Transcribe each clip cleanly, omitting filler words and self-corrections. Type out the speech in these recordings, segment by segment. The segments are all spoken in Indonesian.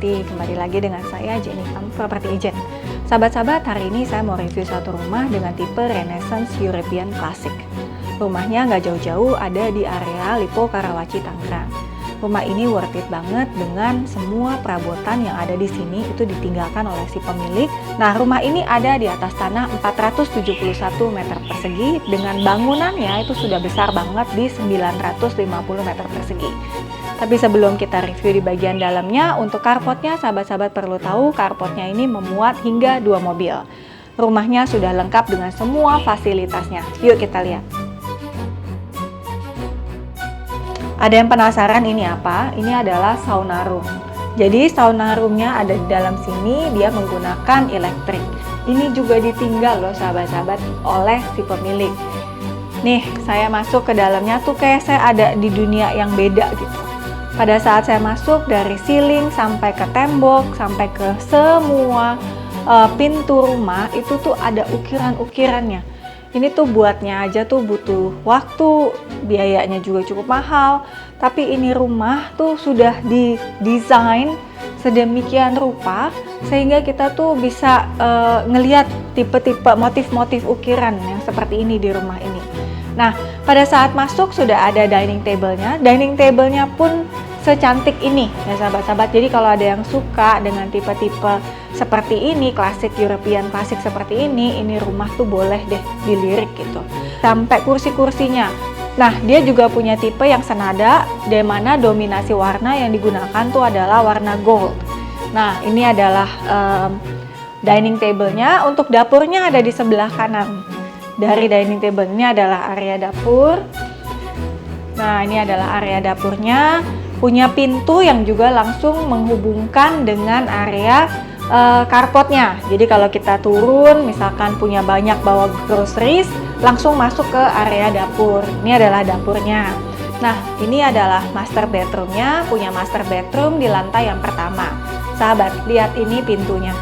Property. Kembali lagi dengan saya Jenny Pham, Property Agent. Sahabat-sahabat, hari ini saya mau review satu rumah dengan tipe Renaissance European Classic. Rumahnya nggak jauh-jauh, ada di area Lipo Karawaci, Tangerang. Rumah ini worth it banget dengan semua perabotan yang ada di sini itu ditinggalkan oleh si pemilik. Nah, rumah ini ada di atas tanah 471 meter persegi dengan bangunannya itu sudah besar banget di 950 meter persegi. Tapi sebelum kita review di bagian dalamnya, untuk carportnya sahabat-sahabat perlu tahu carportnya ini memuat hingga 2 mobil. Rumahnya sudah lengkap dengan semua fasilitasnya. Yuk kita lihat. Ada yang penasaran ini apa? Ini adalah sauna room. Jadi sauna roomnya ada di dalam sini, dia menggunakan elektrik. Ini juga ditinggal loh sahabat-sahabat oleh si pemilik. Nih, saya masuk ke dalamnya tuh kayak saya ada di dunia yang beda gitu. Pada saat saya masuk dari ceiling sampai ke tembok, sampai ke semua pintu rumah itu tuh ada ukiran-ukirannya. Ini tuh buatnya aja tuh butuh waktu, biayanya juga cukup mahal. Tapi ini rumah tuh sudah didesain sedemikian rupa sehingga kita tuh bisa ngelihat tipe-tipe motif-motif ukiran yang seperti ini di rumah ini. Nah, pada saat masuk sudah ada dining table-nya. Dining table-nya pun secantik ini ya sahabat-sahabat. Jadi kalau ada yang suka dengan tipe-tipe seperti ini, klasik European klasik seperti ini rumah tuh boleh deh dilirik gitu. Sampai kursi-kursinya. Nah, dia juga punya tipe yang senada, di mana dominasi warna yang digunakan tuh adalah warna gold. Nah, ini adalah dining table-nya. Untuk dapurnya ada di sebelah kanan. Dari dining table ini adalah area dapur. Nah, ini adalah area dapurnya. Punya pintu yang juga langsung menghubungkan dengan area carportnya. Jadi kalau kita turun, misalkan punya banyak bawa groceries, langsung masuk ke area dapur. Ini adalah dapurnya. Nah, ini adalah master bedroomnya. Punya master bedroom di lantai yang pertama. Sahabat, lihat ini pintunya.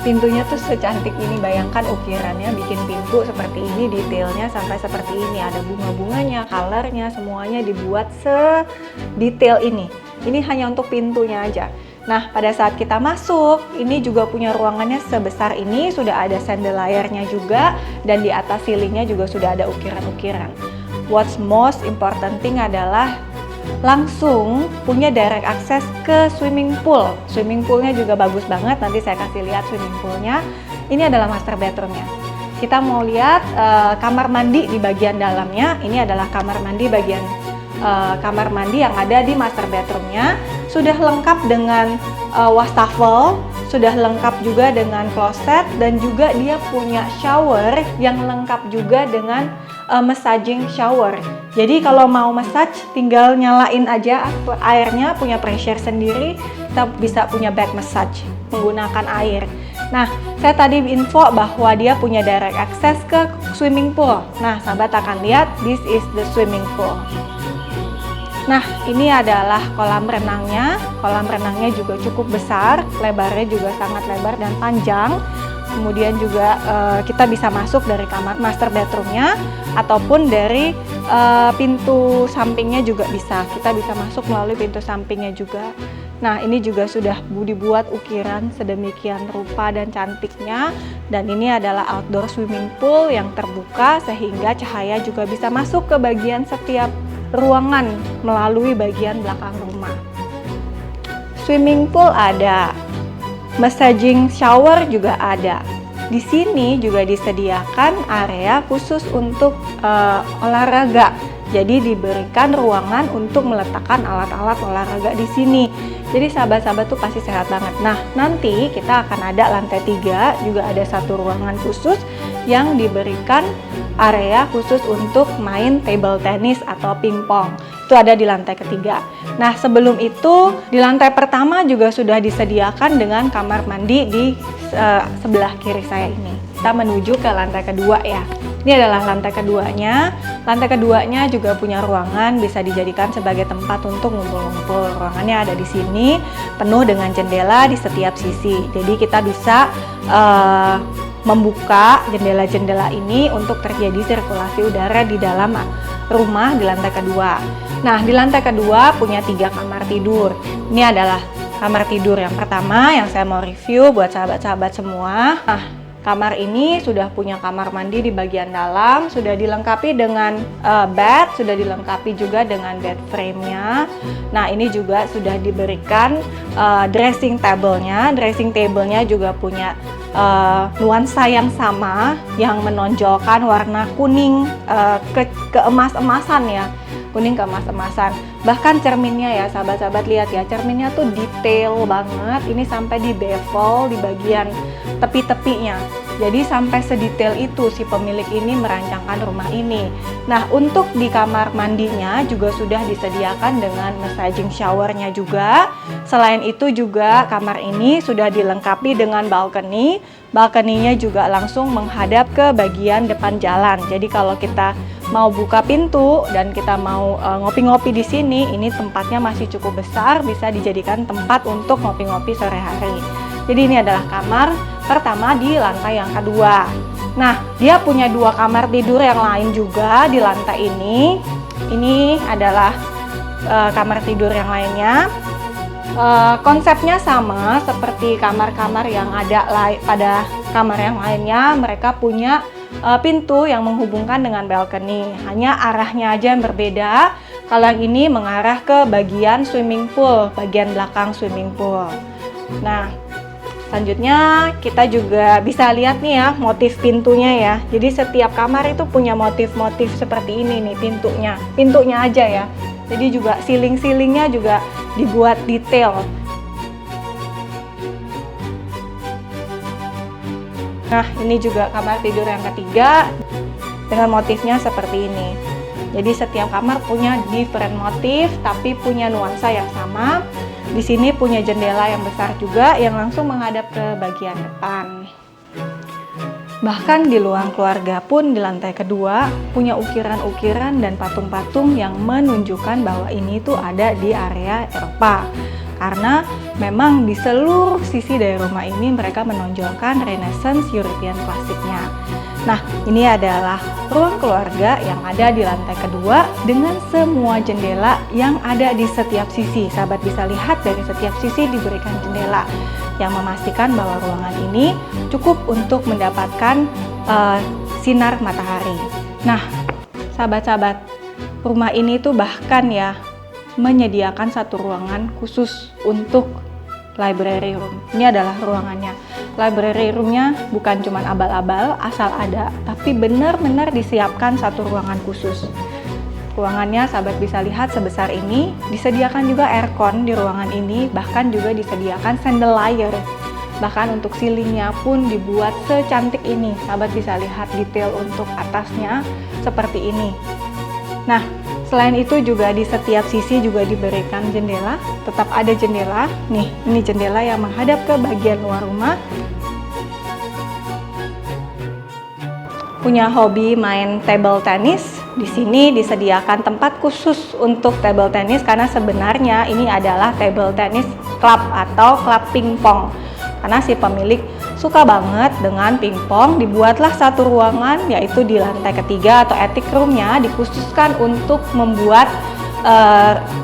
Pintunya tuh secantik ini, bayangkan ukirannya bikin pintu seperti ini, detailnya sampai seperti ini, ada bunga-bunganya, colornya, semuanya dibuat sedetail ini. Ini hanya untuk pintunya aja. Nah, pada saat kita masuk, ini juga punya ruangannya sebesar ini, sudah ada chandeliernya juga, dan di atas ceilingnya juga sudah ada ukiran-ukiran. What's most important thing adalah langsung punya direct access ke swimming pool. Swimming poolnya juga bagus banget, nanti saya kasih lihat swimming poolnya. Ini adalah master bedroomnya. Kita mau lihat kamar mandi di bagian dalamnya. Ini adalah kamar mandi kamar mandi yang ada di master bedroomnya. Sudah lengkap dengan wastafel, sudah lengkap juga dengan closet, dan juga dia punya shower yang lengkap juga dengan massaging shower. Jadi kalau mau massage tinggal nyalain aja airnya, punya pressure sendiri, kita bisa punya back massage menggunakan air. Nah, saya tadi info bahwa dia punya direct access ke swimming pool. Nah, sahabat akan lihat, this is the swimming pool. Nah, ini adalah kolam renangnya. Kolam renangnya juga cukup besar, lebarnya juga sangat lebar dan panjang. Kemudian juga kita bisa masuk dari kamar master bedroomnya ataupun dari pintu sampingnya juga bisa. Kita bisa masuk melalui pintu sampingnya juga. Nah, ini juga sudah dibuat ukiran sedemikian rupa dan cantiknya. Dan ini adalah outdoor swimming pool yang terbuka sehingga cahaya juga bisa masuk ke bagian setiap ruangan melalui bagian belakang rumah. Swimming pool ada. Massaging shower juga ada. Di sini juga disediakan area khusus untuk olahraga. Jadi diberikan ruangan untuk meletakkan alat-alat olahraga di sini. Jadi sahabat-sahabat tuh pasti sehat banget. Nah, nanti kita akan ada lantai 3 juga ada satu ruangan khusus yang diberikan area khusus untuk main table tennis atau pingpong. Itu ada di lantai ketiga. Nah, sebelum itu di lantai pertama juga sudah disediakan dengan kamar mandi di sebelah kiri saya ini. Kita menuju ke lantai kedua ya. Ini adalah lantai keduanya. Lantai keduanya juga punya ruangan bisa dijadikan sebagai tempat untuk ngumpul-ngumpul. Ruangannya ada di sini, penuh dengan jendela di setiap sisi. Jadi kita bisa membuka jendela-jendela ini untuk terjadi sirkulasi udara di dalam rumah di lantai kedua. Nah, di lantai kedua punya 3 kamar tidur. Ini adalah kamar tidur yang pertama yang saya mau review buat sahabat-sahabat semua. Nah, kamar ini sudah punya kamar mandi di bagian dalam, sudah dilengkapi dengan bed, sudah dilengkapi juga dengan bed frame-nya. Nah, ini juga sudah diberikan dressing table-nya. Dressing table-nya juga punya nuansa yang sama, yang menonjolkan warna kuning keemas-emasan ya. Kuning keemas-emasan. Bahkan cerminnya ya, sahabat-sahabat lihat ya, cerminnya tuh detail banget. Ini sampai di bevel di bagian tepi-tepinya. Jadi sampai sedetail itu si pemilik ini merancangkan rumah ini. Nah, untuk di kamar mandinya juga sudah disediakan dengan massaging showernya juga. Selain itu juga kamar ini sudah dilengkapi dengan balcony. Balcony-nya juga langsung menghadap ke bagian depan jalan. Jadi kalau kita mau buka pintu dan kita mau ngopi-ngopi di sini, ini tempatnya masih cukup besar, bisa dijadikan tempat untuk ngopi-ngopi sore hari. Jadi ini adalah kamar pertama di lantai yang kedua. Nah, dia punya 2 kamar tidur yang lain juga di lantai ini. Ini adalah kamar tidur yang lainnya. Konsepnya sama seperti kamar-kamar yang ada pada kamar yang lainnya. Mereka punya pintu yang menghubungkan dengan balcony. Hanya arahnya aja yang berbeda. Kalau yang ini mengarah ke bagian swimming pool, bagian belakang swimming pool. Nah, selanjutnya kita juga bisa lihat nih ya motif pintunya ya. Jadi setiap kamar itu punya motif-motif seperti ini nih pintunya aja ya. Jadi juga ceiling-ceilingnya juga dibuat detail. Nah, ini juga kamar tidur yang ketiga dengan motifnya seperti ini. Jadi setiap kamar punya different motif tapi punya nuansa yang sama. Di sini punya jendela yang besar juga yang langsung menghadap ke bagian depan. Bahkan di ruang keluarga pun di lantai kedua punya ukiran-ukiran dan patung-patung yang menunjukkan bahwa ini tuh ada di area Eropa. Karena memang di seluruh sisi dari rumah ini mereka menonjolkan Renaissance European klasiknya. Nah, ini adalah ruang keluarga yang ada di lantai kedua dengan semua jendela yang ada di setiap sisi. Sahabat bisa lihat dari setiap sisi diberikan jendela yang memastikan bahwa ruangan ini cukup untuk mendapatkan sinar matahari. Nah, sahabat-sahabat, rumah ini tuh bahkan ya menyediakan satu ruangan khusus untuk library room. Ini adalah ruangannya. Library roomnya bukan cuma abal-abal asal ada, tapi benar-benar disiapkan satu ruangan khusus. Ruangannya sahabat bisa lihat sebesar ini, disediakan juga aircon di ruangan ini, bahkan juga disediakan chandelier. Bahkan untuk ceilingnya pun dibuat secantik ini. Sahabat bisa lihat detail untuk atasnya seperti ini. Nah, selain itu juga di setiap sisi juga diberikan jendela, tetap ada jendela. Nih, ini jendela yang menghadap ke bagian luar rumah. Punya hobi main table tennis. Di sini disediakan tempat khusus untuk table tennis karena sebenarnya ini adalah table tennis club atau klub pingpong. Karena si pemilik suka banget dengan pingpong, dibuatlah satu ruangan yaitu di lantai ketiga atau attic room-nya dikhususkan untuk membuat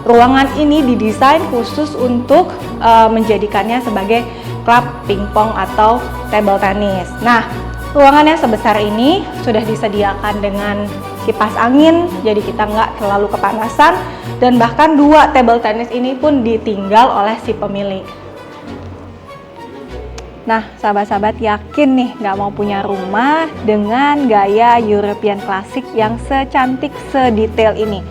ruangan ini didesain khusus untuk menjadikannya sebagai klub pingpong atau table tennis. Nah, ruangannya sebesar ini sudah disediakan dengan kipas angin, jadi kita nggak terlalu kepanasan, dan bahkan 2 table tennis ini pun ditinggal oleh si pemilik. Nah, sahabat-sahabat yakin nih nggak mau punya rumah dengan gaya European klasik yang secantik, sedetail ini.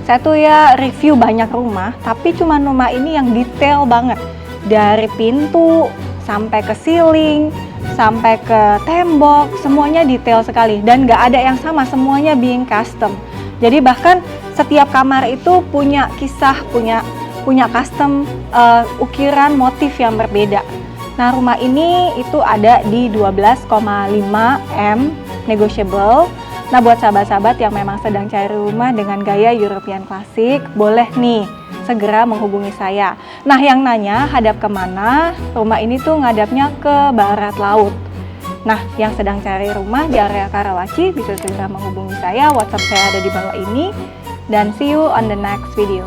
Saya tuh ya review banyak rumah, tapi cuma rumah ini yang detail banget. Dari pintu, sampai ke ceiling, sampai ke tembok, semuanya detail sekali. Dan nggak ada yang sama, semuanya being custom. Jadi bahkan setiap kamar itu punya kisah, punya custom ukiran motif yang berbeda. Nah, rumah ini itu ada di 12,5 M negotiable. Nah, buat sahabat-sahabat yang memang sedang cari rumah dengan gaya European klasik, boleh nih segera menghubungi saya. Nah, yang nanya hadap kemana? Rumah ini tuh ngadapnya ke barat laut. Nah, yang sedang cari rumah di area Karawaci bisa segera menghubungi saya. WhatsApp saya ada di bawah ini. Dan see you on the next video.